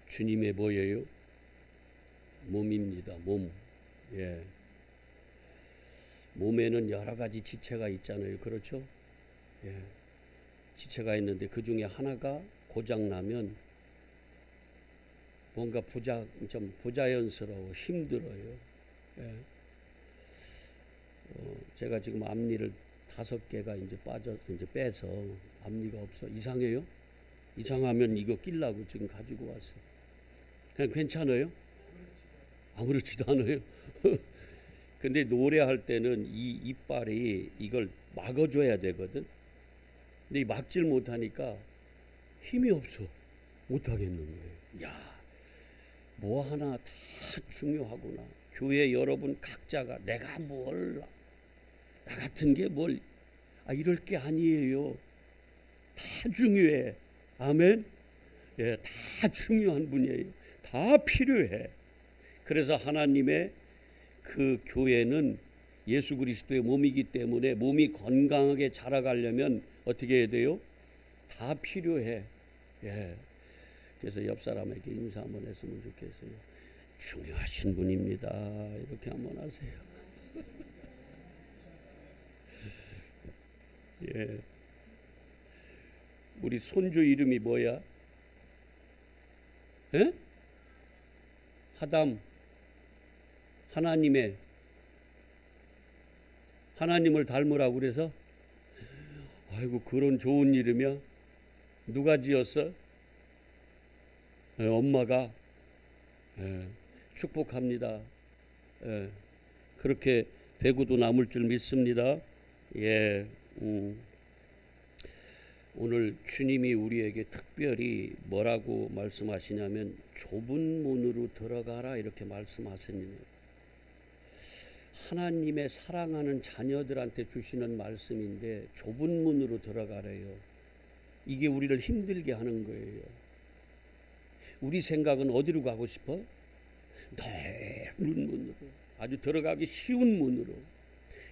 주님의 뭐예요? 몸입니다. 몸. 예. 몸에는 여러 가지 지체가 있잖아요. 그렇죠? 예. 지체가 있는데 그 중에 하나가 고장 나면 뭔가 좀 부자연스러워 힘들어요. 예. 제가 지금 앞니를 5개가 이제 이제 빼서 앞니가 없어. 이상해요? 이상하면 이거 끼려고 지금 가지고 왔어. 그냥 괜찮아요? 아무렇지도 않아요. 근데 노래할 때는 이 이빨이 이걸 막아줘야 되거든. 근데 막질 못하니까 힘이 없어. 못하겠는 거예요. 야, 뭐 하나 다 중요하구나. 교회 여러분 각자가 내가 뭘, 나 같은 게 뭘, 이럴 게 아니에요. 다 중요해. 아멘? 예, 다 중요한 분이에요. 다 필요해. 그래서 하나님의 그 교회는 예수 그리스도의 몸이기 때문에 몸이 건강하게 자라가려면 어떻게 해야 돼요? 다 필요해. 예. 그래서 옆 사람에게 인사 한번 했으면 좋겠어요. 중요하신 분입니다. 이렇게 한번 하세요. 예. 우리 손주 이름이 뭐야? 예? 하담. 하나님을 닮으라고 그래서 아이고 그런 좋은 이름이야. 누가 지었어? 엄마가. 축복합니다. 그렇게 되고도 남을 줄 믿습니다. 예. 오늘 주님이 우리에게 특별히 뭐라고 말씀하시냐면 좁은 문으로 들어가라 이렇게 말씀하십니다. 하나님의 사랑하는 자녀들한테 주시는 말씀인데 좁은 문으로 들어가래요. 이게 우리를 힘들게 하는 거예요. 우리 생각은 어디로 가고 싶어? 넓은 문으로, 아주 들어가기 쉬운 문으로.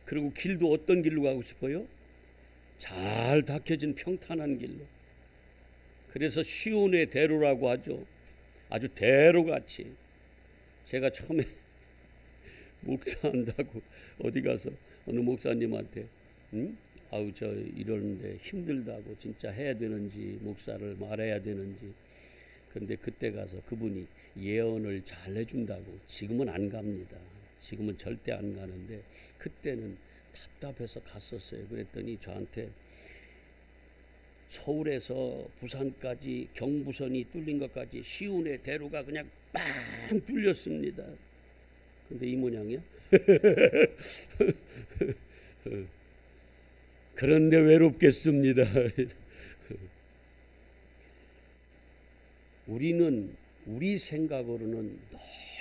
그리고 길도 어떤 길로 가고 싶어요? 잘 닦여진 평탄한 길로. 그래서 시온의 대로라고 하죠. 아주 대로같이. 제가 처음에 목사한다고 어디 가서 어느 목사님한테 아우 저 이러는데 힘들다고 진짜 해야 되는지 목사를 말해야 되는지. 근데 그때 가서 그분이 예언을 잘 해준다고. 지금은 안 갑니다. 지금은 절대 안 가는데 그때는 답답해서 갔었어요. 그랬더니 저한테 서울에서 부산까지 경부선이 뚫린 것까지 시운의 대로가 그냥 빵 뚫렸습니다. 근데 이 모양이야? 그런데 외롭겠습니다. 우리는 우리 생각으로는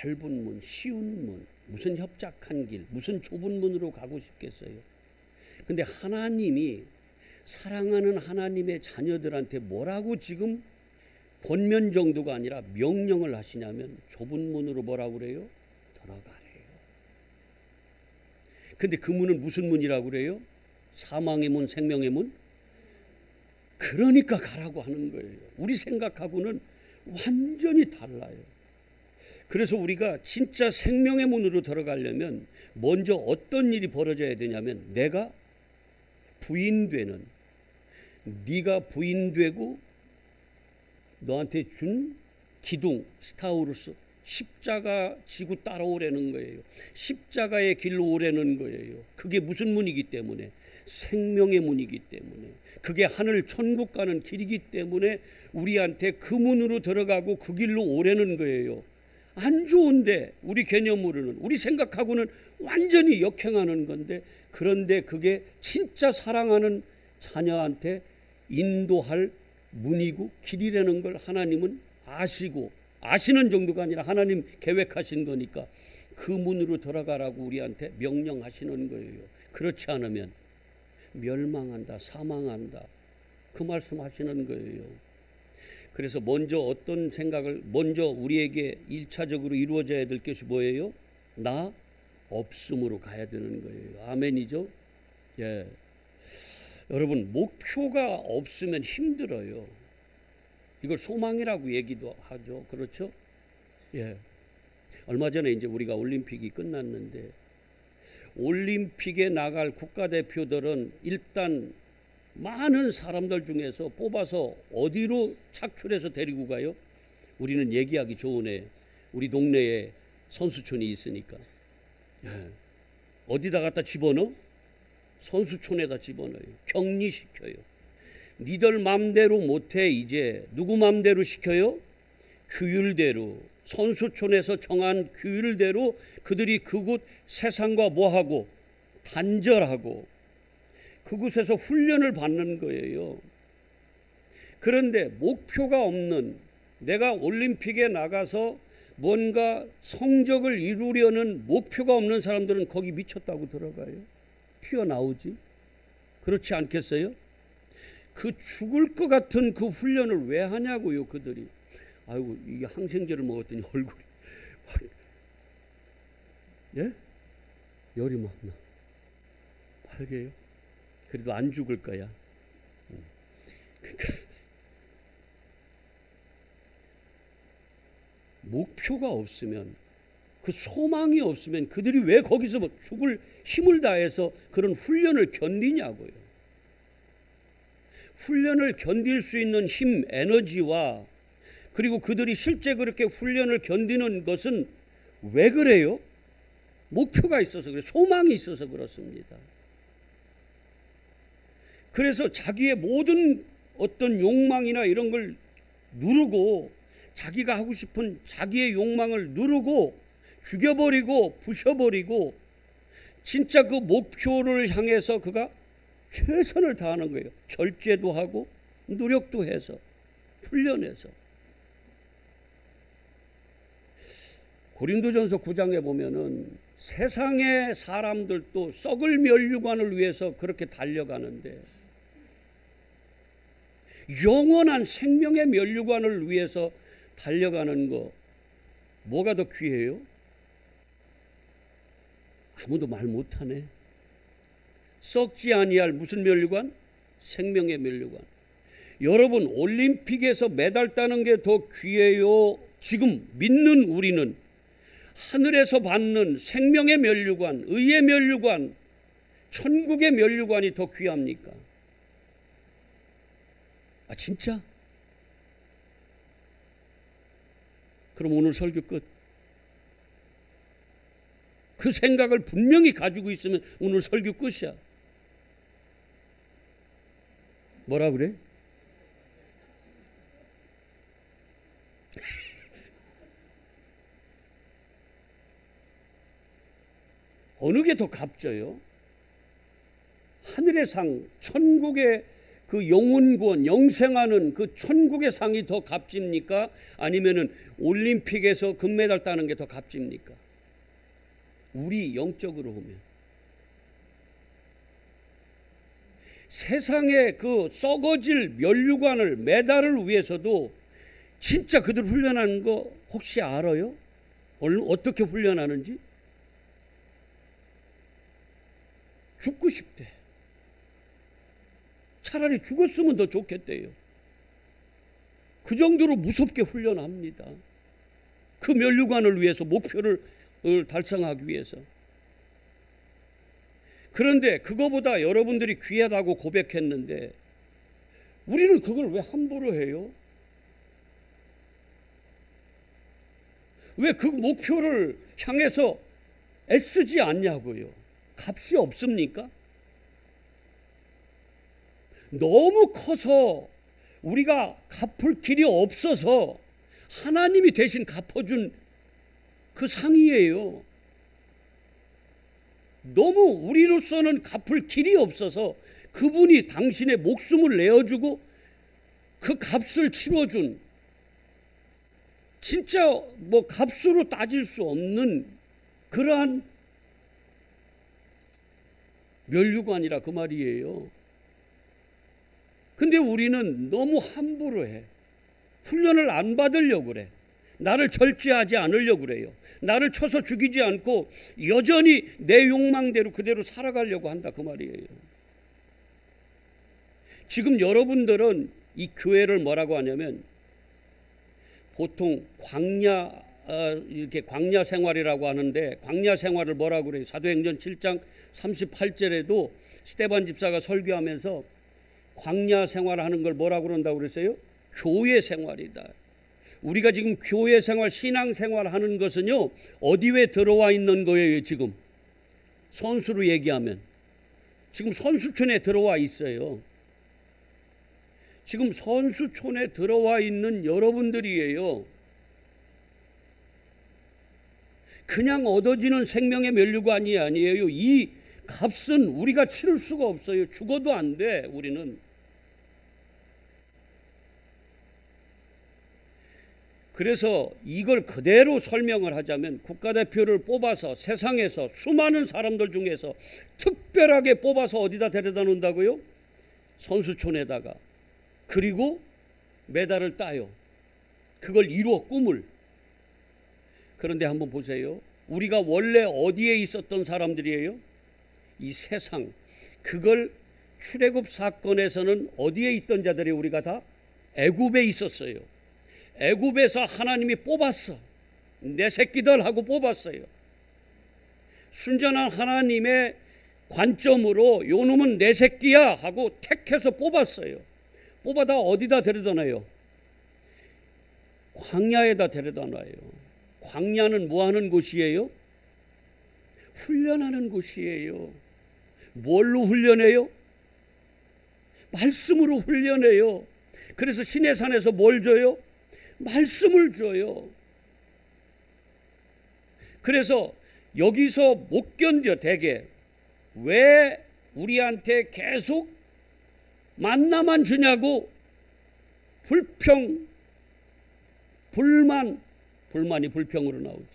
넓은 문, 쉬운 문, 무슨 협착한 길, 무슨 좁은 문으로 가고 싶겠어요. 근데 하나님이 사랑하는 하나님의 자녀들한테 뭐라고 지금 권면 정도가 아니라 명령을 하시냐면 좁은 문으로 뭐라고 그래요? 들어가래요. 근데 그 문은 무슨 문이라고 그래요? 사망의 문, 생명의 문? 그러니까 가라고 하는 거예요. 우리 생각하고는 완전히 달라요. 그래서 우리가 진짜 생명의 문으로 들어가려면 먼저 어떤 일이 벌어져야 되냐면 내가 부인되는, 네가 부인되고 너한테 준 기둥 스타우루스 십자가 지고 따라오라는 거예요. 십자가의 길로 오라는 거예요. 그게 무슨 문이기 때문에? 생명의 문이기 때문에. 그게 하늘 천국 가는 길이기 때문에 우리한테 그 문으로 들어가고 그 길로 오라는 거예요. 안 좋은데 우리 개념으로는, 우리 생각하고는 완전히 역행하는 건데, 그런데 그게 진짜 사랑하는 자녀한테 인도할 문이고 길이라는 걸 하나님은 아시고, 아시는 정도가 아니라 하나님 계획하신 거니까 그 문으로 들어가라고 우리한테 명령하시는 거예요. 그렇지 않으면 멸망한다, 사망한다, 그 말씀 하시는 거예요. 그래서 먼저 어떤 생각을, 먼저 우리에게 1차적으로 이루어져야 될 것이 뭐예요? 나 없음으로 가야 되는 거예요. 아멘이죠? 예. 여러분, 목표가 없으면 힘들어요. 이걸 소망이라고 얘기도 하죠. 그렇죠? 예. 얼마 전에 이제 우리가 올림픽이 끝났는데 올림픽에 나갈 국가대표들은 일단 많은 사람들 중에서 뽑아서 어디로 착출해서 데리고 가요? 우리는 얘기하기 좋으네. 우리 동네에 선수촌이 있으니까. 예. 어디다 갖다 집어넣어? 선수촌에다 집어넣어요. 격리시켜요. 니들 맘대로 못해. 이제 누구 맘대로 시켜요? 규율대로, 선수촌에서 정한 규율대로 그들이 그곳 세상과 뭐하고 단절하고 그곳에서 훈련을 받는 거예요. 그런데 목표가 없는, 내가 올림픽에 나가서 뭔가 성적을 이루려는 목표가 없는 사람들은 거기 미쳤다고 들어가요. 튀어나오지. 그렇지 않겠어요? 그 죽을 것 같은 그 훈련을 왜 하냐고요, 그들이. 아이고, 이게 항생제를 먹었더니 얼굴이 확, 예? 열이 막 나. 빨개요. 그래도 안 죽을 거야. 그러니까 목표가 없으면, 그 소망이 없으면 그들이 왜 거기서 뭐 죽을 힘을 다해서 그런 훈련을 견디냐고요. 훈련을 견딜 수 있는 힘, 에너지와 그리고 그들이 실제 그렇게 훈련을 견디는 것은 왜 그래요? 목표가 있어서 그래요. 소망이 있어서 그렇습니다. 그래서 자기의 모든 어떤 욕망이나 이런 걸 누르고, 자기가 하고 싶은 자기의 욕망을 누르고 죽여버리고 부셔버리고 진짜 그 목표를 향해서 그가 최선을 다하는 거예요. 절제도 하고 노력도 해서 훈련해서. 고린도전서 9장에 보면은 세상의 사람들도 썩을 면류관을 위해서 그렇게 달려가는데 영원한 생명의 면류관을 위해서 달려가는 거 뭐가 더 귀해요? 아무도 말 못하네. 썩지 아니할 무슨 면류관? 생명의 면류관. 여러분, 올림픽에서 메달 따는 게 더 귀해요? 지금 믿는 우리는 하늘에서 받는 생명의 면류관, 의의 면류관, 천국의 면류관이 더 귀합니까? 아, 진짜? 그럼 오늘 설교 끝. 그 생각을 분명히 가지고 있으면 오늘 설교 끝이야. 뭐라 그래? 어느 게 더 값져요? 하늘의 상, 천국의 그 영혼구원, 영생하는 그 천국의 상이 더 값집니까? 아니면은 올림픽에서 금메달 따는 게 더 값집니까? 우리 영적으로 보면 세상의 그 썩어질 면류관을, 메달을 위해서도 진짜 그들 훈련하는 거 혹시 알아요? 어떻게 훈련하는지? 죽고 싶대. 차라리 죽었으면 더 좋겠대요. 그 정도로 무섭게 훈련합니다. 그 면류관을 위해서, 목표를 달성하기 위해서. 그런데 그거보다 여러분들이 귀하다고 고백했는데 우리는 그걸 왜 함부로 해요? 왜 그 목표를 향해서 애쓰지 않냐고요? 값이 없습니까? 너무 커서 우리가 갚을 길이 없어서 하나님이 대신 갚아준 그 상이에요. 너무 우리로서는 갚을 길이 없어서 그분이 당신의 목숨을 내어주고 그 값을 치러준, 진짜 뭐 값으로 따질 수 없는 그러한 면류관이라 그 말이에요. 근데 우리는 너무 함부로 해. 훈련을 안 받으려고 그래. 나를 절제하지 않으려고 그래요. 나를 쳐서 죽이지 않고 여전히 내 욕망대로 그대로 살아가려고 한다 그 말이에요. 지금 여러분들은 이 교회를 뭐라고 하냐면 보통 이렇게 광야 생활이라고 하는데, 광야 생활을 뭐라고 그래요? 사도행전 7장 38절에도 스데반 집사가 설교하면서 광야 생활하는 걸 뭐라고 그런다고 그랬어요? 교회 생활이다. 우리가 지금 교회 생활, 신앙 생활하는 것은요, 어디에 들어와 있는 거예요? 지금 선수로 얘기하면 지금 선수촌에 들어와 있어요. 지금 선수촌에 들어와 있는 여러분들이에요. 그냥 얻어지는 생명의 면류관이 아니에요. 이 값은 우리가 치를 수가 없어요. 죽어도 안 돼, 우리는. 그래서 이걸 그대로 설명을 하자면, 국가대표를 뽑아서 세상에서 수많은 사람들 중에서 특별하게 뽑아서 어디다 데려다 놓는다고요? 선수촌에다가. 그리고 메달을 따요. 그걸 이루어, 꿈을. 그런데 한번 보세요. 우리가 원래 어디에 있었던 사람들이에요? 이 세상. 그걸 출애굽 사건에서는 어디에 있던 자들이 우리가 다 애굽에 있었어요. 애굽에서 하나님이 뽑았어. 내 새끼들 하고 뽑았어요. 순전한 하나님의 관점으로 요 놈은 내 새끼야 하고 택해서 뽑았어요. 뽑아다 어디다 데려다 놔요? 광야에다 데려다 놔요. 광야는 뭐 하는 곳이에요? 훈련하는 곳이에요. 뭘로 훈련해요? 말씀으로 훈련해요. 그래서 시내산에서 뭘 줘요? 말씀을 줘요. 그래서 여기서 못 견뎌. 대개 왜 우리한테 계속 만나만 주냐고 불만이 불평으로 나오지.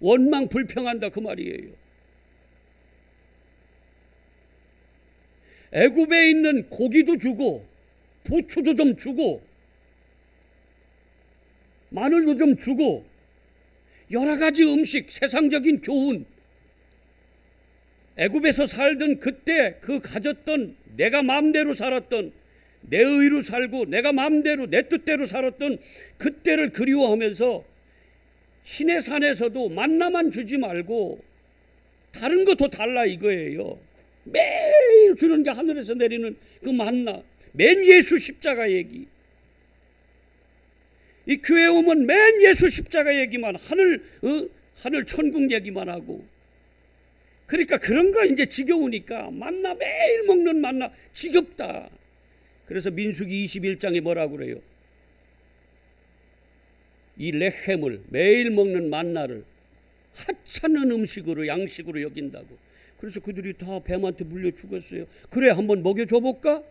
원망 불평한다 그 말이에요. 애굽에 있는 고기도 주고 부추도 좀 주고 마늘도 좀 주고 여러 가지 음식, 세상적인 교훈, 애굽에서 살던 그때 그 가졌던, 내가 마음대로 살았던, 내 의로 살고 내가 마음대로 내 뜻대로 살았던 그때를 그리워하면서 시내산에서도 만나만 주지 말고 다른 거 더 달라 이거예요. 매일 주는 게 하늘에서 내리는 그 만나, 맨 예수 십자가 얘기. 이 교회 오면 맨 예수 십자가 얘기만, 하늘 천국 얘기만 하고. 그러니까 그런 거 이제 지겨우니까 만나, 매일 먹는 만나 지겹다. 그래서 민수기 21장에 뭐라고 그래요? 이 레헴을, 매일 먹는 만나를 하찮은 음식으로, 양식으로 여긴다고. 그래서 그들이 다 뱀한테 물려 죽었어요. 그래, 한번 먹여줘 볼까?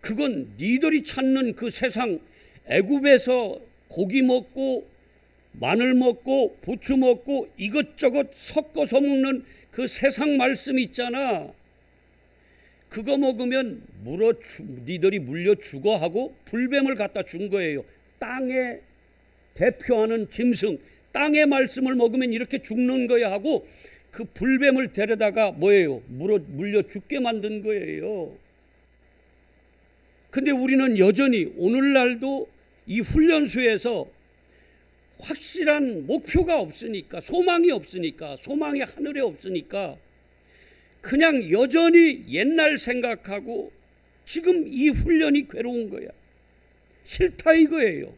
그건 니들이 찾는 그 세상, 애굽에서 고기 먹고 마늘 먹고 부추 먹고 이것저것 섞어서 먹는 그 세상 말씀 있잖아. 그거 먹으면 니들이 물려 죽어 하고 불뱀을 갖다 준 거예요. 땅에 대표하는 짐승, 땅의 말씀을 먹으면 이렇게 죽는 거야 하고 그 불뱀을 데려다가 뭐예요? 물려 죽게 만든 거예요. 근데 우리는 여전히 오늘날도 이 훈련소에서 확실한 목표가 없으니까, 소망이 없으니까, 소망이 하늘에 없으니까 그냥 여전히 옛날 생각하고 지금 이 훈련이 괴로운 거야. 싫다 이거예요.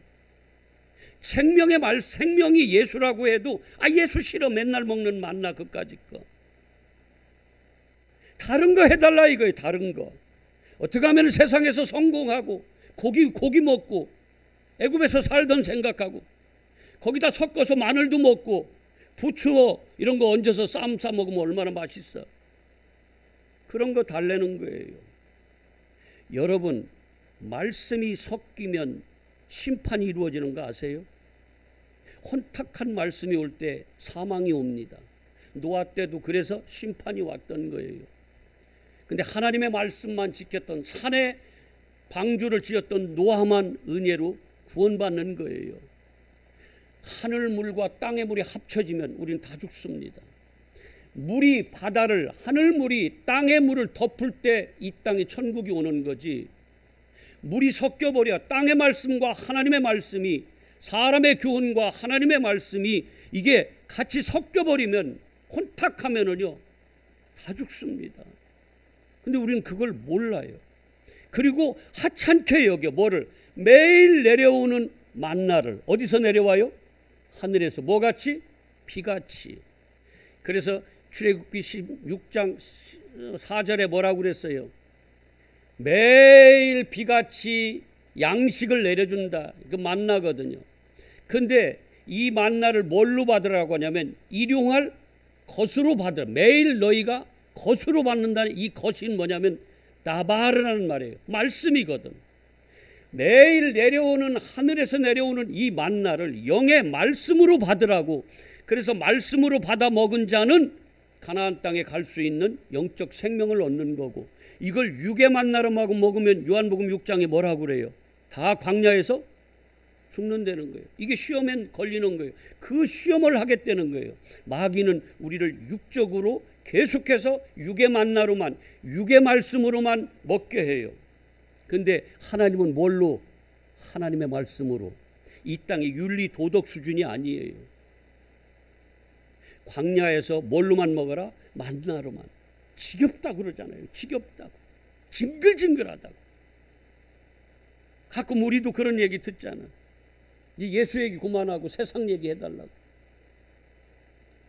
생명이 예수라고 해도 예수 싫어, 맨날 먹는 만나 그까짓 거. 다른 거 해달라 이거예요. 다른 거. 어떻게 하면 세상에서 성공하고 고기 먹고 애굽에서 살던 생각하고 거기다 섞어서 마늘도 먹고 부추 이런 거 얹어서 쌈 싸 먹으면 얼마나 맛있어. 그런 거 달래는 거예요. 여러분, 말씀이 섞이면 심판이 이루어지는 거 아세요? 혼탁한 말씀이 올 때 사망이 옵니다. 노아 때도 그래서 심판이 왔던 거예요. 근데 하나님의 말씀만 지켰던, 산에 방주를 지었던 노아만 은혜로 구원받는 거예요. 하늘 물과 땅의 물이 합쳐지면 우리는 다 죽습니다. 물이 바다를, 하늘 물이 땅의 물을 덮을 때 이 땅에 천국이 오는 거지, 물이 섞여버려 땅의 말씀과 하나님의 말씀이, 사람의 교훈과 하나님의 말씀이 이게 같이 섞여버리면, 혼탁하면은요 다 죽습니다. 근데 우리는 그걸 몰라요. 그리고 하찮게 여겨 뭐를? 매일 내려오는 만나를. 어디서 내려와요? 하늘에서. 뭐같이? 비같이. 그래서 출애굽기 16장 4절에 뭐라고 그랬어요? 매일 비같이 양식을 내려준다. 그 만나거든요. 근데 이 만나를 뭘로 받으라고 하냐면 일용할 것으로 받으라. 매일 너희가 것으로 받는다는 이 것이 뭐냐면 나바르라는 말이에요. 말씀이거든. 매일 내려오는, 하늘에서 내려오는 이 만나를 영의 말씀으로 받으라고. 그래서 말씀으로 받아 먹은 자는 가나안 땅에 갈 수 있는 영적 생명을 얻는 거고, 이걸 육의 만나로 먹으면 요한복음 6장에 뭐라고 그래요? 다 광야에서 죽는다는 거예요. 이게 시험에 걸리는 거예요. 그 시험을 하겠다는 거예요. 마귀는 우리를 육적으로 계속해서 육의 만나로만, 육의 말씀으로만 먹게 해요. 근데 하나님은 뭘로? 하나님의 말씀으로. 이 땅의 윤리 도덕 수준이 아니에요. 광야에서 뭘로만 먹어라? 만나로만. 지겹다고 그러잖아요. 지겹다고. 징글징글하다고. 가끔 우리도 그런 얘기 듣잖아. 예수 얘기 그만하고 세상 얘기 해달라고.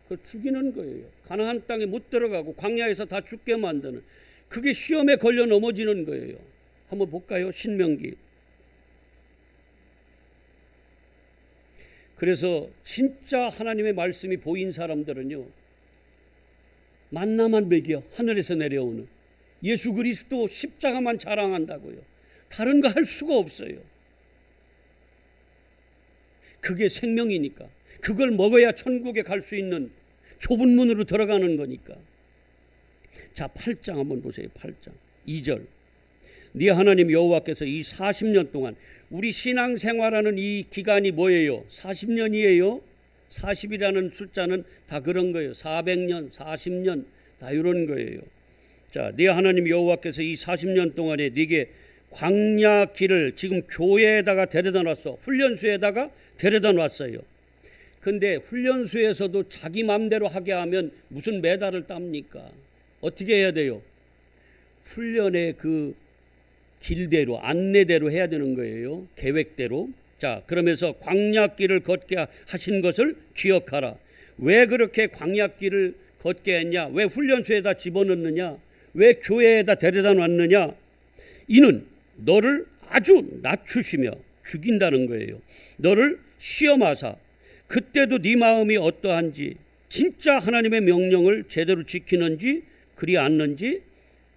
그걸 죽이는 거예요. 가나안 땅에 못 들어가고 광야에서 다 죽게 만드는, 그게 시험에 걸려 넘어지는 거예요. 한번 볼까요? 신명기. 그래서 진짜 하나님의 말씀이 보인 사람들은요, 만나만 먹여. 하늘에서 내려오는 예수 그리스도 십자가만 자랑한다고요. 다른 거 할 수가 없어요. 그게 생명이니까. 그걸 먹어야 천국에 갈 수 있는 좁은 문으로 들어가는 거니까. 자, 8장 한번 보세요. 8장 2절. 네 하나님 여호와께서 이 40년 동안, 우리 신앙생활하는 이 기간이 뭐예요? 40년이에요. 40이라는 숫자는 다 그런 거예요. 400년, 40년 다 이런 거예요. 자, 네 하나님 여호와께서 이 40년 동안에 네게 광야 길을 지금 교회에다가 데려다 놨어. 훈련소에다가 데려다 놨어요. 근데 훈련소에서도 자기 맘대로 하게 하면 무슨 메달을 땁니까? 어떻게 해야 돼요? 훈련의 그 길대로, 안내대로 해야 되는 거예요. 계획대로. 자, 그러면서 광야길을 걷게 하신 것을 기억하라. 왜 그렇게 광야길을 걷게 했냐? 왜 훈련소에다 집어넣느냐? 왜 교회에다 데려다 놨느냐? 이는 너를 아주 낮추시며 죽인다는 거예요. 너를 시험하사 그때도 네 마음이 어떠한지, 진짜 하나님의 명령을 제대로 지키는지 그리 않는지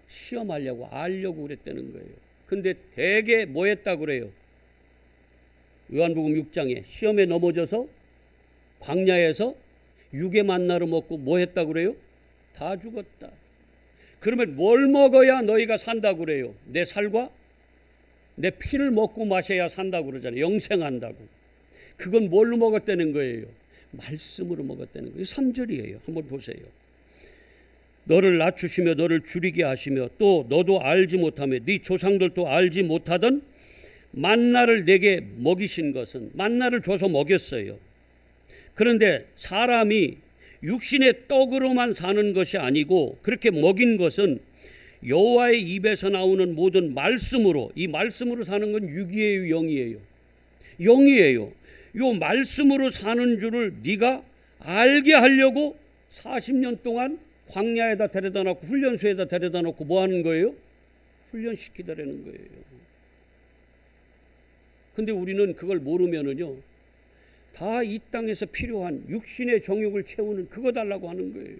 시험하려고, 알려고 그랬다는 거예요. 근데 대개 뭐 했다고 그래요? 요한복음 6장에 시험에 넘어져서 광야에서 육의 만나를 먹고 뭐 했다고 그래요? 다 죽었다. 그러면 뭘 먹어야 너희가 산다고 그래요? 내 살과 내 피를 먹고 마셔야 산다고 그러잖아요. 영생한다고. 그건 뭘로 먹었다는 거예요? 말씀으로 먹었다는 거예요. 3절이에요. 한번 보세요. 너를 낮추시며 너를 줄이게 하시며 또 너도 알지 못하며 네 조상들도 알지 못하던 만나를 내게 먹이신 것은, 만나를 줘서 먹였어요. 그런데 사람이 육신의 떡으로만 사는 것이 아니고 그렇게 먹인 것은 여호와의 입에서 나오는 모든 말씀으로, 이 말씀으로 사는 건 육이에요, 영이에요? 영이에요. 요 말씀으로 사는 줄을 네가 알게 하려고 40년 동안 광야에다 데려다 놓고 훈련소에다 데려다 놓고 뭐 하는 거예요? 훈련시키더라는 거예요. 근데 우리는 그걸 모르면은요, 다 이 땅에서 필요한 육신의 정욕을 채우는 그거 달라고 하는 거예요.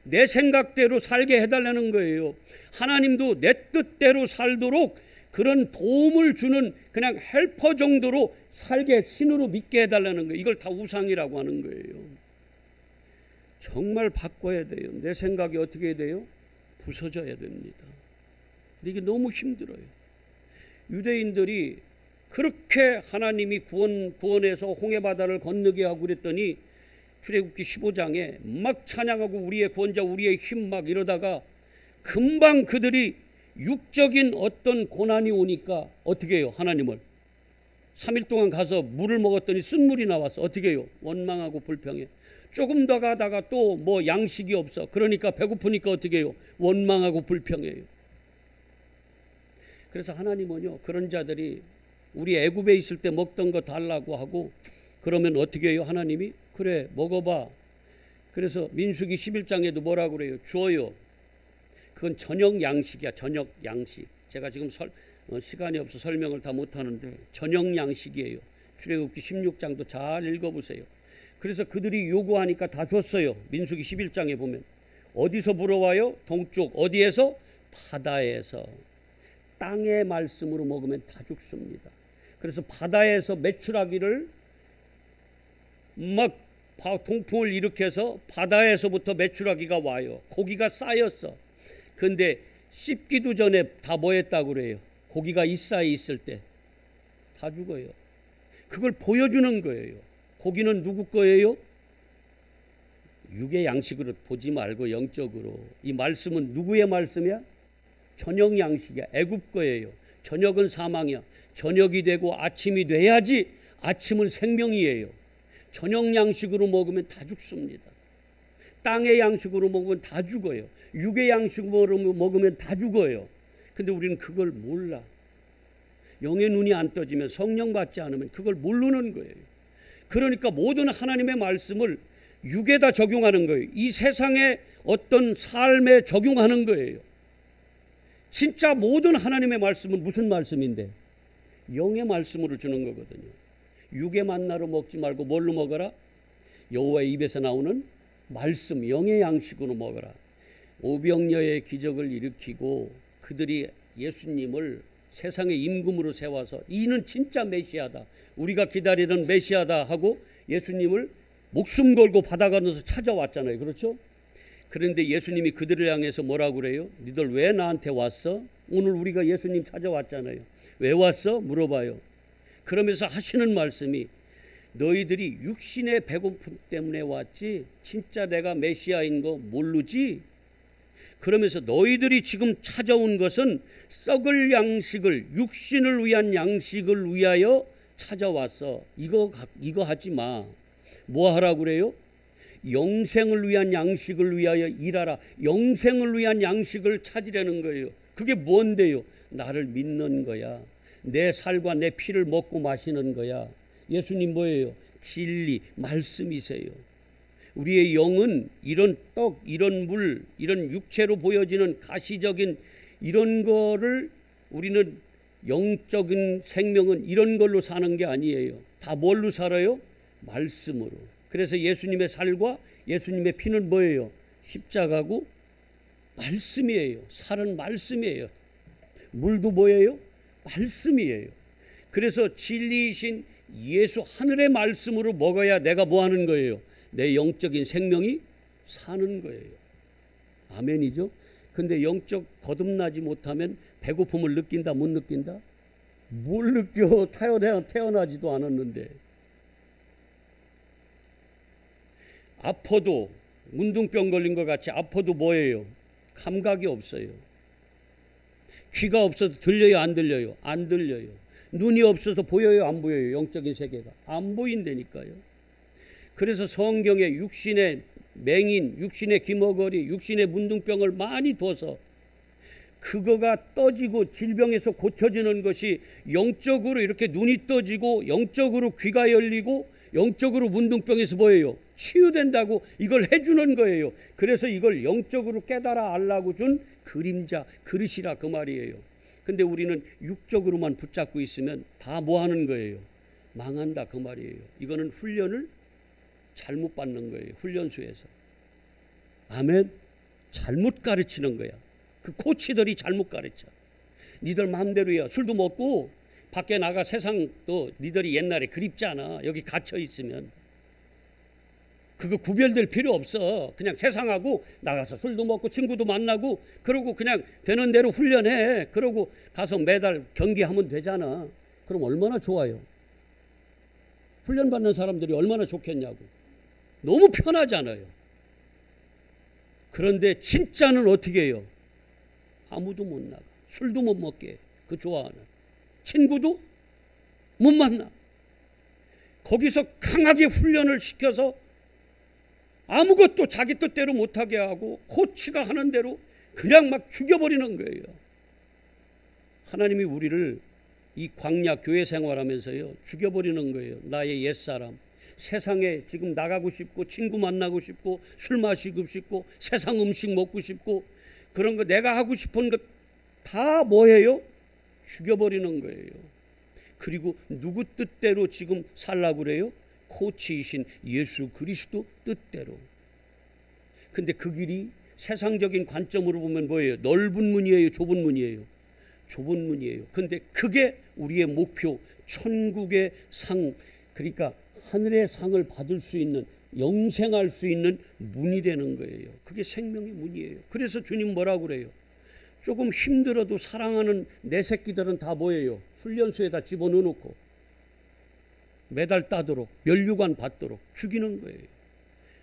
내 생각대로 살게 해달라는 거예요. 하나님도 내 뜻대로 살도록 그런 도움을 주는 그냥 헬퍼 정도로 살게, 신으로 믿게 해달라는 거예요. 이걸 다 우상이라고 하는 거예요. 정말 바꿔야 돼요. 내 생각이 어떻게 돼요? 부서져야 됩니다. 근데 이게 너무 힘들어요. 유대인들이 그렇게 하나님이 구원해서 홍해바다를 건너게 하고 그랬더니 출애굽기 15장에 막 찬양하고 우리의 구원자, 우리의 힘 막 이러다가 금방 그들이 육적인 어떤 고난이 오니까 어떻게 해요? 하나님을 3일 동안 가서 물을 먹었더니 쓴물이 나와서 어떻게 해요? 원망하고 불평해. 조금 더 가다가 또 뭐 양식이 없어. 그러니까 배고프니까 어떻게 해요? 원망하고 불평해요. 그래서 하나님은요, 그런 자들이 우리 애굽에 있을 때 먹던 거 달라고 하고 그러면 어떻게 해요? 하나님이 그래 먹어봐. 그래서 민수기 11장에도 뭐라고 그래요? 줘요. 그건 저녁 양식이야. 저녁 양식. 제가 지금 시간이 없어 설명을 다 못하는데 저녁 양식이에요. 출애굽기 16장도 잘 읽어보세요. 그래서 그들이 요구하니까 다 줬어요. 민수기 11장에 보면 어디서 불어와요? 동쪽. 어디에서? 바다에서. 땅의 말씀으로 먹으면 다 죽습니다. 그래서 바다에서 메추라기를 막 동풍을 일으켜서 바다에서부터 메추라기가 와요. 고기가 쌓였어. 근데 씹기도 전에 다 뭐 했다고 그래요? 고기가 이 사이에 있을 때 다 죽어요. 그걸 보여주는 거예요. 고기는 누구 거예요? 육의 양식으로 보지 말고 영적으로. 이 말씀은 누구의 말씀이야? 저녁 양식이야. 애굽 거예요. 저녁은 사망이야. 저녁이 되고 아침이 돼야지. 아침은 생명이에요. 저녁 양식으로 먹으면 다 죽습니다. 땅의 양식으로 먹으면 다 죽어요. 육의 양식으로 먹으면 다 죽어요. 근데 우리는 그걸 몰라. 영의 눈이 안 떠지면, 성령 받지 않으면 그걸 모르는 거예요. 그러니까 모든 하나님의 말씀을 육에다 적용하는 거예요. 이 세상의 어떤 삶에 적용하는 거예요. 진짜 모든 하나님의 말씀은 무슨 말씀인데? 영의 말씀으로 주는 거거든요. 육의 만나로 먹지 말고 뭘로 먹어라? 여호와의 입에서 나오는 말씀, 영의 양식으로 먹어라. 오병여의 기적을 일으키고 그들이 예수님을 세상의 임금으로 세워서 이는 진짜 메시아다, 우리가 기다리는 메시아다 하고 예수님을 목숨 걸고 바다 건너서 찾아왔잖아요. 그렇죠? 그런데 예수님이 그들을 향해서 뭐라고 그래요? 니들 왜 나한테 왔어? 오늘 우리가 예수님 찾아왔잖아요. 왜 왔어? 물어봐요. 그러면서 하시는 말씀이 너희들이 육신의 배고픔 때문에 왔지 진짜 내가 메시아인 거 모르지? 그러면서 너희들이 지금 찾아온 것은 썩을 양식을, 육신을 위한 양식을 위하여 찾아왔어. 이거 하지 마. 뭐 하라고 그래요? 영생을 위한 양식을 위하여 일하라. 영생을 위한 양식을 찾으려는 거예요. 그게 뭔데요? 나를 믿는 거야. 내 살과 내 피를 먹고 마시는 거야. 예수님 뭐예요? 진리, 말씀이세요. 우리의 영은 이런 떡, 이런 물, 이런 육체로 보여지는 가시적인 이런 거를 우리는 영적인 생명은 이런 걸로 사는 게 아니에요. 다 뭘로 살아요? 말씀으로. 그래서 예수님의 살과 예수님의 피는 뭐예요? 십자가고 말씀이에요. 살은 말씀이에요. 물도 뭐예요? 말씀이에요. 그래서 진리이신 예수 하늘의 말씀으로 먹어야 내가 뭐 하는 거예요? 내 영적인 생명이 사는 거예요. 아멘이죠? 근데 영적 거듭나지 못하면 배고픔을 느낀다, 못 느낀다? 뭘 느껴? 태어나지도 않았는데. 아파도 문둥병 걸린 것 같이 아파도 뭐예요? 감각이 없어요. 귀가 없어서 들려요, 안 들려요? 안 들려요. 눈이 없어서 보여요, 안 보여요? 영적인 세계가 안 보인다니까요. 그래서 성경에 육신의 맹인, 육신의 기머거리, 육신의 문둥병을 많이 둬서 그거가 떠지고 질병에서 고쳐지는 것이 영적으로 이렇게 눈이 떠지고 영적으로 귀가 열리고 영적으로 문둥병에서 뭐예요? 치유된다고 이걸 해주는 거예요. 그래서 이걸 영적으로 깨달아 알라고 준 그림자, 그릇이라 그 말이에요. 근데 우리는 육적으로만 붙잡고 있으면 다 뭐 하는 거예요? 망한다 그 말이에요. 이거는 훈련을 잘못 받는 거예요. 훈련소에서. 아멘. 잘못 가르치는 거야. 그 코치들이 잘못 가르쳐. 니들 마음대로야. 술도 먹고 밖에 나가 세상도 니들이 옛날에 그립잖아. 여기 갇혀 있으면. 그거 구별될 필요 없어. 그냥 세상하고 나가서 술도 먹고 친구도 만나고 그러고 그냥 되는 대로 훈련해. 그러고 가서 매달 경기하면 되잖아. 그럼 얼마나 좋아요. 훈련받는 사람들이 얼마나 좋겠냐고. 너무 편하잖아요. 그런데 진짜는 어떻게 해요? 아무도 못 나가. 술도 못 먹게 해. 그 좋아하는 친구도 못 만나. 거기서 강하게 훈련을 시켜서 아무것도 자기 뜻대로 못하게 하고 코치가 하는 대로 그냥 막 죽여버리는 거예요. 하나님이 우리를 이 광야 교회 생활하면서요 죽여버리는 거예요. 나의 옛사람, 세상에 지금 나가고 싶고 친구 만나고 싶고 술 마시고 싶고 세상 음식 먹고 싶고 그런 거 내가 하고 싶은 것 다 뭐예요? 죽여버리는 거예요. 그리고 누구 뜻대로 지금 살라고 그래요? 코치이신 예수 그리스도 뜻대로. 근데 그 길이 세상적인 관점으로 보면 뭐예요? 넓은 문이에요? 좁은 문이에요? 좁은 문이에요. 근데 그게 우리의 목표, 천국의 상, 그러니까 하늘의 상을 받을 수 있는, 영생할 수 있는 문이 되는 거예요. 그게 생명의 문이에요. 그래서 주님 뭐라고 그래요? 조금 힘들어도 사랑하는 내 새끼들은 다 뭐예요? 훈련소에다 집어넣어놓고 메달 따도록, 면류관 받도록 죽이는 거예요.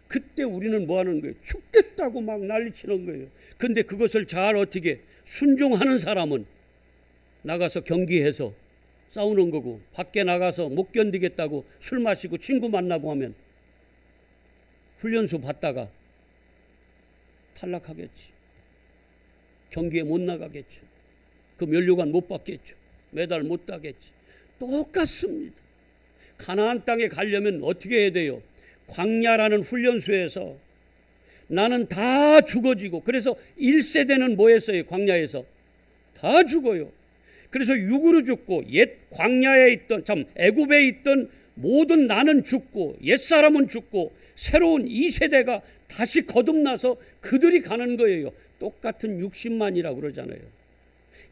그때 우리는 뭐 하는 거예요? 죽겠다고 막 난리치는 거예요. 근데 그것을 잘 어떻게 순종하는 사람은 나가서 경기해서 싸우는 거고, 밖에 나가서 못 견디겠다고 술 마시고 친구 만나고 하면 훈련소 받다가 탈락하겠지. 경기에 못 나가겠죠. 그 면류관 못 받겠죠. 메달 못 따겠지. 똑같습니다. 가나안 땅에 가려면 어떻게 해야 돼요? 광야라는 훈련소에서 나는 다 죽어지고, 그래서 1세대는 뭐 했어요? 광야에서 다 죽어요. 그래서 육으로 죽고 옛 광야에 있던, 참 애굽에 있던 모든 나는 죽고 옛사람은 죽고 새로운 2세대가 다시 거듭나서 그들이 가는 거예요. 똑같은 60만이라고 그러잖아요.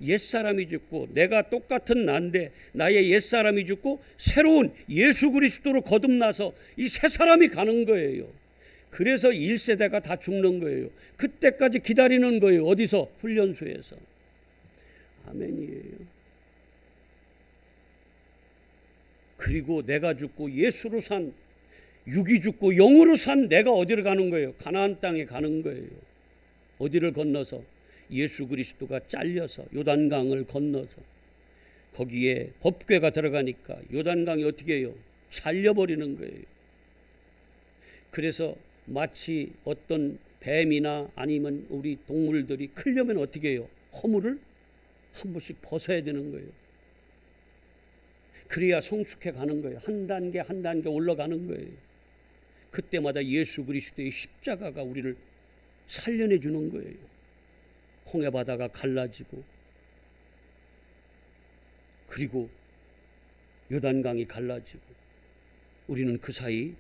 옛사람이 죽고 내가 똑같은 나인데 나의 옛사람이 죽고 새로운 예수 그리스도로 거듭나서 이 새 사람이 가는 거예요. 그래서 1세대가 다 죽는 거예요. 그때까지 기다리는 거예요. 어디서? 훈련소에서. 아멘이에요. 그리고 내가 죽고 예수로 산, 육이 죽고 영으로 산 내가 어디로 가는 거예요? 가나안 땅에 가는 거예요. 어디를 건너서? 예수 그리스도가 잘려서 요단강을 건너서 거기에 법궤가 들어가니까 요단강이 어떻게 해요? 잘려버리는 거예요. 그래서 마치 어떤 뱀이나 아니면 우리 동물들이 크려면 어떻게 해요? 허물을 한 번씩 벗어야 되는 거예요. 그래야 성숙해 가는 거예요. 한 단계 한 단계 올라가는 거예요. 그때마다 예수 그리스도의 십자가가 우리를 살려내 주는 거예요. 홍해바다가 갈라지고 그리고 요단강이 갈라지고 우리는 그 사이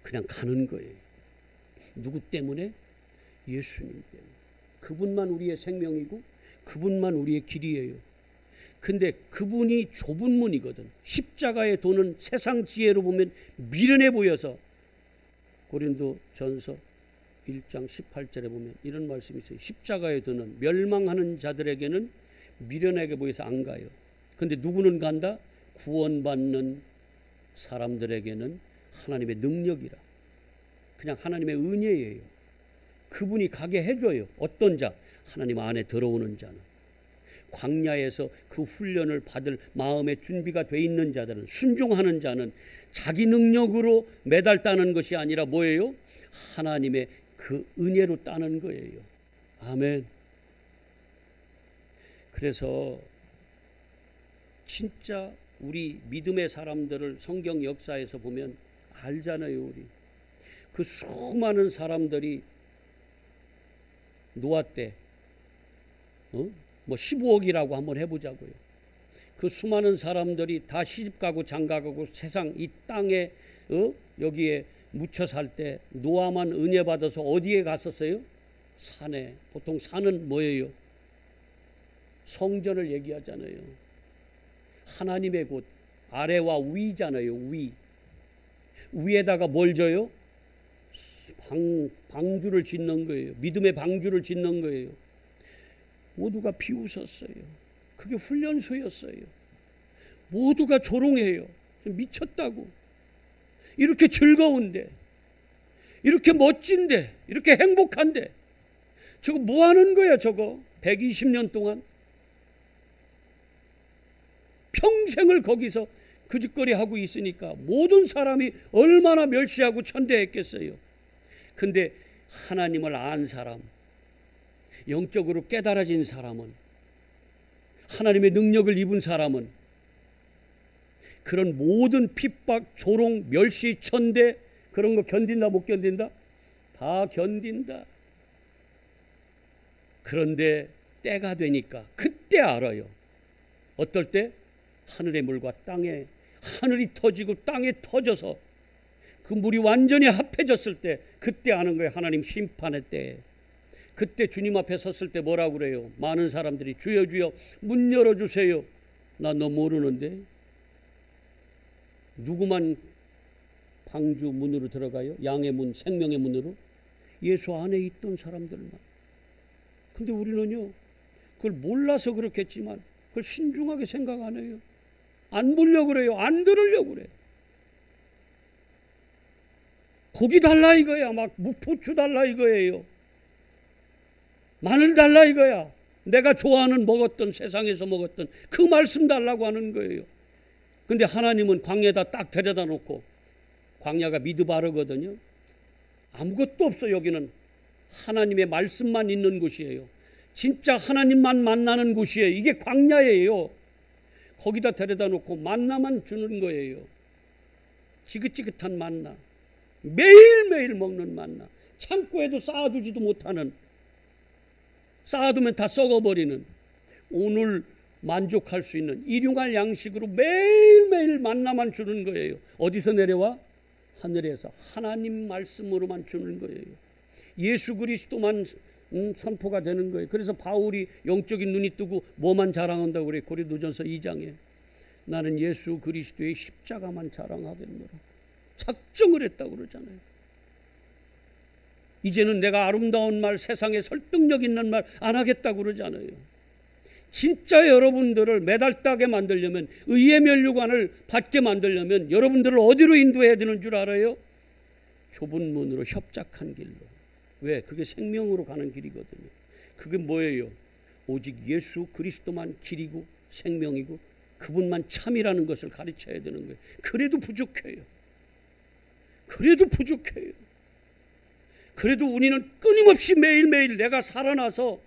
그냥 가는 거예요. 누구 때문에? 예수님 때문에. 그분만 우리의 생명이고 그분만 우리의 길이에요. 근데 그분이 좁은 문이거든. 십자가에 도는 세상 지혜로 보면 미련해 보여서 고린도전서 1장 18절에 보면 이런 말씀이 있어요. 십자가에 드는 멸망하는 자들에게는 미련하게 보여서 안 가요. 근데 누구는 간다? 구원받는 사람들에게는 하나님의 능력이라. 그냥 하나님의 은혜예요. 그분이 가게 해줘요. 어떤 자? 하나님 안에 들어오는 자는. 광야에서 그 훈련을 받을 마음의 준비가 돼 있는 자들은, 순종하는 자는 자기 능력으로 메달 따는 것이 아니라 뭐예요? 하나님의 그 은혜로 따는 거예요. 아멘. 그래서 진짜 우리 믿음의 사람들을 성경 역사에서 보면 알잖아요. 우리 그 수많은 사람들이 노아 때 뭐 15억이라고 한번 해보자고요. 그 수많은 사람들이 다 시집가고 장가가고 세상 이 땅에 여기에 묻혀 살 때 노아만 은혜 받아서 어디에 갔었어요? 산에. 보통 산은 뭐예요? 성전을 얘기하잖아요. 하나님의 곳, 아래와 위잖아요. 위. 위에다가 뭘 줘요? 방주를 짓는 거예요. 믿음의 방주를 짓는 거예요. 모두가 비웃었어요. 그게 훈련소였어요. 모두가 조롱해요. 미쳤다고. 이렇게 즐거운데, 이렇게 멋진데, 이렇게 행복한데 저거 뭐 하는 거야 저거? 120년 동안 평생을 거기서 그짓거리하고 있으니까 모든 사람이 얼마나 멸시하고 천대했겠어요. 근데 하나님을 안 사람, 영적으로 깨달아진 사람은, 하나님의 능력을 입은 사람은 그런 모든 핍박, 조롱, 멸시, 천대 그런 거 견딘다 못 견딘다? 다 견딘다. 그런데 때가 되니까 그때 알아요. 어떨 때? 하늘의 물과 땅에, 하늘이 터지고 땅에 터져서 그 물이 완전히 합해졌을 때 그때 아는 거예요. 하나님 심판의 때. 그때 주님 앞에 섰을 때 뭐라고 그래요? 많은 사람들이 주여 주여 문 열어주세요. 나 너 모르는데. 누구만 방주 문으로 들어가요? 양의 문, 생명의 문으로? 예수 안에 있던 사람들만. 근데 우리는요, 그걸 몰라서 그렇겠지만 그걸 신중하게 생각 안 해요. 안 보려고 그래요. 안 들으려고 그래. 고기 달라 이거야. 막 부추 달라 이거예요. 마늘 달라 이거야. 내가 좋아하는 먹었던, 세상에서 먹었던 그 말씀 달라고 하는 거예요. 근데 하나님은 광야에다 딱 데려다 놓고, 광야가 미드바르거든요. 아무것도 없어. 여기는 하나님의 말씀만 있는 곳이에요. 진짜 하나님만 만나는 곳이에요. 이게 광야예요. 거기다 데려다 놓고 만나만 주는 거예요. 지긋지긋한 만나, 매일매일 먹는 만나, 창고에도 쌓아두지도 못하는, 쌓아두면 다 썩어버리는, 오늘 만족할 수 있는 일용할 양식으로 매일매일 만나만 주는 거예요. 어디서 내려와? 하늘에서 하나님 말씀으로만 주는 거예요. 예수 그리스도만 선포가 되는 거예요. 그래서 바울이 영적인 눈이 뜨고 뭐만 자랑한다고 그래요? 고린도전서 2장에 나는 예수 그리스도의 십자가만 자랑하겠노라. 작정을 했다고 그러잖아요. 이제는 내가 아름다운 말, 세상에 설득력 있는 말 안 하겠다고 그러잖아요. 진짜 여러분들을 매달다게 만들려면, 의의 면류관을 받게 만들려면 여러분들을 어디로 인도해야 되는 줄 알아요? 좁은 문으로, 협착한 길로. 왜? 그게 생명으로 가는 길이거든요. 그게 뭐예요? 오직 예수 그리스도만 길이고 생명이고 그분만 참이라는 것을 가르쳐야 되는 거예요. 그래도 부족해요. 그래도 부족해요. 그래도 우리는 끊임없이 매일매일 내가 살아나서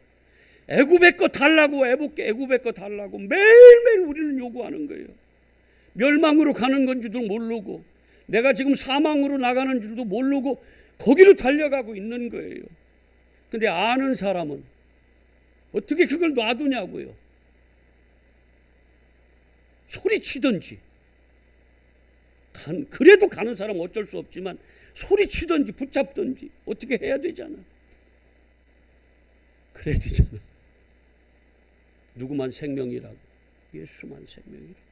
애굽의 거 달라고, 애굽의 거 달라고 매일매일 우리는 요구하는 거예요. 멸망으로 가는 건지도 모르고, 내가 지금 사망으로 나가는 줄도 모르고 거기로 달려가고 있는 거예요. 근데 아는 사람은 어떻게 그걸 놔두냐고요. 소리치든지, 그래도 가는 사람은 어쩔 수 없지만 소리치든지 붙잡든지 어떻게 해야 되잖아. 그래야 되잖아. 누구만 생명이라고? 예수만 생명이라고.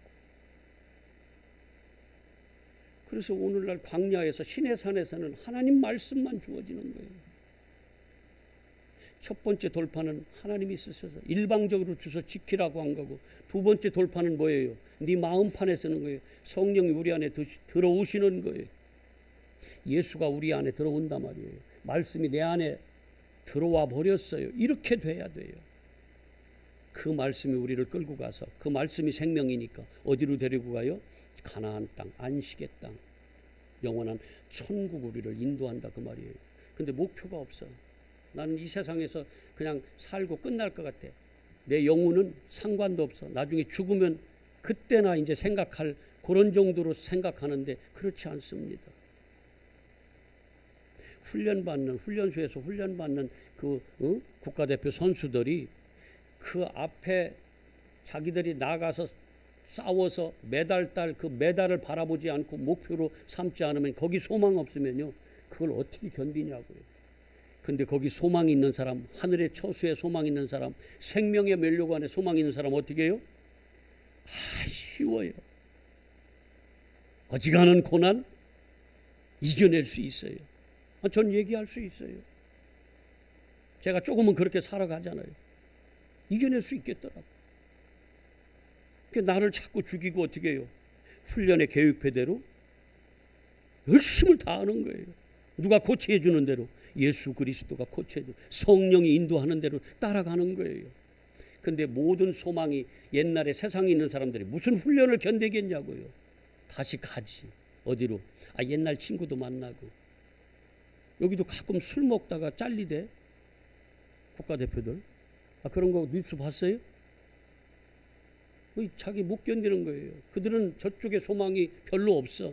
그래서 오늘날 광야에서, 신의 산에서는 하나님 말씀만 주어지는 거예요. 첫 번째 돌파는 하나님이 쓰셔서 일방적으로 주서 지키라고 한 거고, 두 번째 돌파는 뭐예요? 네 마음판에 쓰는 거예요. 성령이 우리 안에 들어오시는 거예요. 예수가 우리 안에 들어온단 말이에요. 말씀이 내 안에 들어와 버렸어요. 이렇게 돼야 돼요. 그 말씀이 우리를 끌고 가서, 그 말씀이 생명이니까 어디로 데리고 가요? 가나안 땅, 안식의 땅, 영원한 천국 우리를 인도한다 그 말이에요. 근데 목표가 없어. 나는 이 세상에서 그냥 살고 끝날 것 같아. 내 영혼은 상관도 없어. 나중에 죽으면 그때나 이제 생각할, 그런 정도로 생각하는데 그렇지 않습니다. 훈련소에서 훈련받는 그 국가대표 선수들이 그 앞에 자기들이 나가서 싸워서 메달 딸 그 메달을 바라보지 않고 목표로 삼지 않으면, 거기 소망 없으면요, 그걸 어떻게 견디냐고요. 근데 거기 소망 있는 사람, 하늘의 처수에 소망 있는 사람, 생명의 면류관에 소망 있는 사람 어떻게 해요? 쉬워요. 어지간한 고난 이겨낼 수 있어요. 전 얘기할 수 있어요. 제가 조금은 그렇게 살아가잖아요. 이겨낼 수 있겠더라고. 나를 자꾸 죽이고 어떻게 해요? 훈련의 계획표대로 열심을 다하는 거예요. 누가 코치해 주는 대로, 예수 그리스도가 코치해 주는, 성령이 인도하는 대로 따라가는 거예요. 근데 모든 소망이 옛날에 세상에 있는 사람들이 무슨 훈련을 견디겠냐고요. 다시 가지. 어디로? 옛날 친구도 만나고. 여기도 가끔 술 먹다가 잘리대. 국가대표들. 그런 거 뉴스 봤어요? 자기 못 견디는 거예요. 그들은 저쪽에 소망이 별로 없어.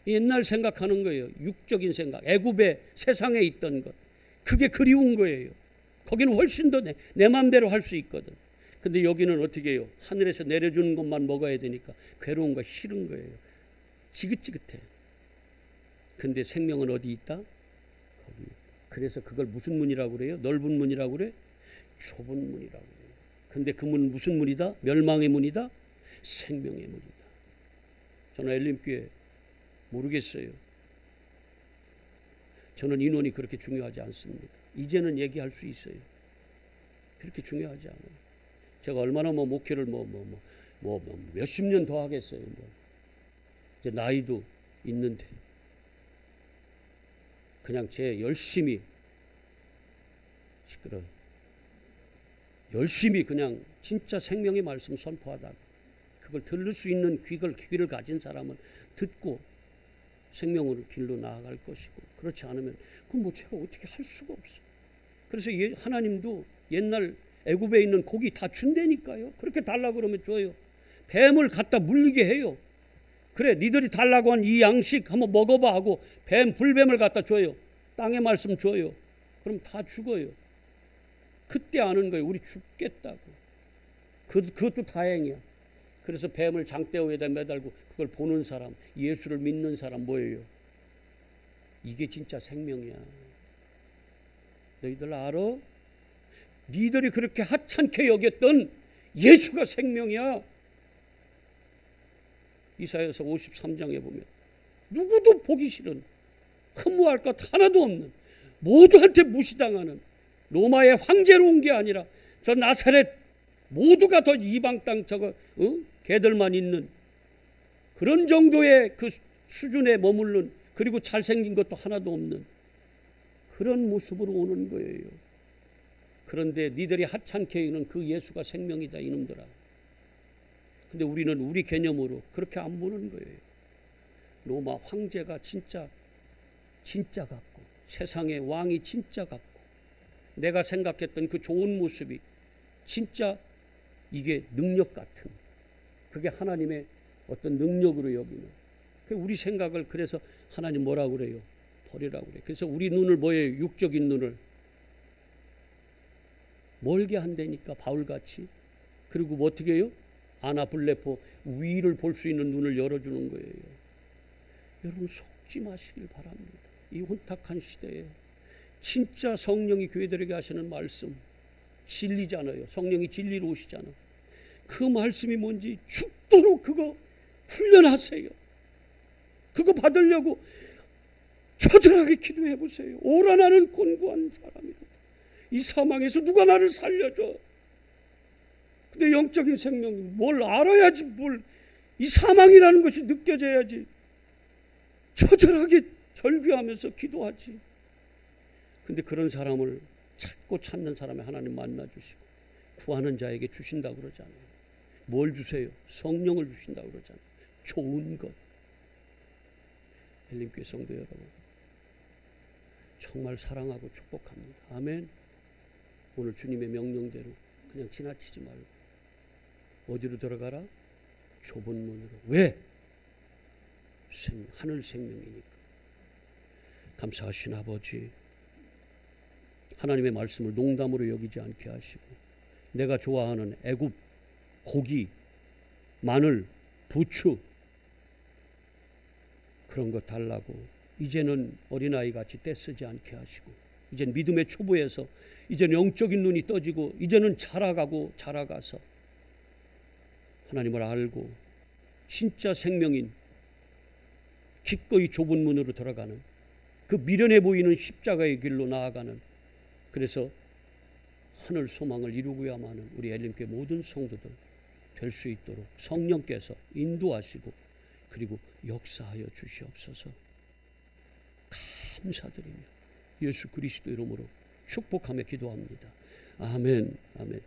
옛날 생각하는 거예요. 육적인 생각. 애굽의 세상에 있던 것. 그게 그리운 거예요. 거기는 훨씬 더 내 마음대로 할 수 있거든. 근데 여기는 어떻게 해요? 하늘에서 내려주는 것만 먹어야 되니까 괴로운 거 싫은 거예요. 지긋지긋해. 근데 생명은 어디 있다? 거기 있다. 그래서 그걸 무슨 문이라고 그래요? 넓은 문이라고 그래? 좁은 문이라고 그래요. 근데 그 문은 무슨 문이다? 멸망의 문이다? 생명의 문이다. 저는 엘림교회 모르겠어요. 저는 인원이 그렇게 중요하지 않습니다. 이제는 얘기할 수 있어요. 그렇게 중요하지 않아요. 제가 얼마나 목회를 몇십 년 더 하겠어요. 이제 나이도 있는데 그냥 제 열심히 시끄러워. 열심히 그냥 진짜 생명의 말씀 선포하다가 그걸 들을 수 있는 귀를 가진 사람은 듣고 생명으로 길로 나아갈 것이고, 그렇지 않으면 그건 제가 어떻게 할 수가 없어. 그래서 하나님도 옛날 애굽에 있는 고기 다 준다니까요. 그렇게 달라고 그러면 줘요. 뱀을 갖다 물리게 해요. 그래, 니들이 달라고 한 이 양식 한번 먹어봐 하고 불뱀을 갖다 줘요. 땅의 말씀 줘요. 그럼 다 죽어요. 그때 아는 거예요. 우리 죽겠다고. 그것도 다행이야. 그래서 뱀을 장대우에다 매달고 그걸 보는 사람, 예수를 믿는 사람 뭐예요? 이게 진짜 생명이야. 너희들 알아? 니들이 그렇게 하찮게 여겼던 예수가 생명이야. 이사야서 53장에 보면 누구도 보기 싫은, 흠모할 것 하나도 없는, 모두한테 무시당하는 로마의 황제로 온 게 아니라 저 나사렛 모두가 더 이방 땅 개들만 있는 그런 정도의 그 수준에 머무른, 그리고 잘생긴 것도 하나도 없는 그런 모습으로 오는 거예요. 그런데 니들이 하찮게 여기는 그 예수가 생명이다 이놈들아. 근데 우리는 우리 개념으로 그렇게 안 보는 거예요. 로마 황제가 진짜 같고, 세상의 왕이 진짜 같고, 내가 생각했던 그 좋은 모습이 진짜 이게 능력 같은, 그게 하나님의 어떤 능력으로 여기는, 우리 생각을 그래서 하나님 뭐라고 그래요? 버리라고 그래요. 그래서 우리 눈을 뭐예요? 육적인 눈을 멀게 한다니까, 바울같이. 그리고 뭐 어떻게 해요? 아나블레포 위를 볼 수 있는 눈을 열어주는 거예요. 여러분 속지 마시길 바랍니다. 이 혼탁한 시대에 진짜 성령이 교회들에게 하시는 말씀, 진리잖아요. 성령이 진리로 오시잖아. 그 말씀이 뭔지 죽도록 그거 훈련하세요. 그거 받으려고 처절하게 기도해 보세요. 오라 나는 곤고한 사람이로다. 이 사망에서 누가 나를 살려줘. 근데 영적인 생명이 뭘 알아야지, 이 사망이라는 것이 느껴져야지 처절하게 절규하면서 기도하지. 근데 그런 사람을 찾는 사람이 하나님 만나주시고 구하는 자에게 주신다고 그러잖아요. 뭘 주세요? 성령을 주신다고 그러잖아요. 좋은 것. 엘림교회 성도 여러분, 정말 사랑하고 축복합니다. 아멘. 오늘 주님의 명령대로 그냥 지나치지 말고 어디로 들어가라? 좁은 문으로. 왜? 하늘 생명이니까. 감사하신 아버지, 하나님의 말씀을 농담으로 여기지 않게 하시고, 내가 좋아하는 애굽 고기, 마늘, 부추 그런 거 달라고 이제는 어린아이 같이 떼쓰지 않게 하시고, 이제는 믿음의 초보에서 이제는 영적인 눈이 떠지고, 이제는 자라가서 하나님을 알고 진짜 생명인 기꺼이 좁은 문으로 들어가는, 그 미련해 보이는 십자가의 길로 나아가는, 그래서 하늘 소망을 이루고야만 하는 우리 엘림교회 모든 성도들 될 수 있도록 성령께서 인도하시고 그리고 역사하여 주시옵소서. 감사드리며 예수 그리스도 이름으로 축복하며 기도합니다. 아멘. 아멘.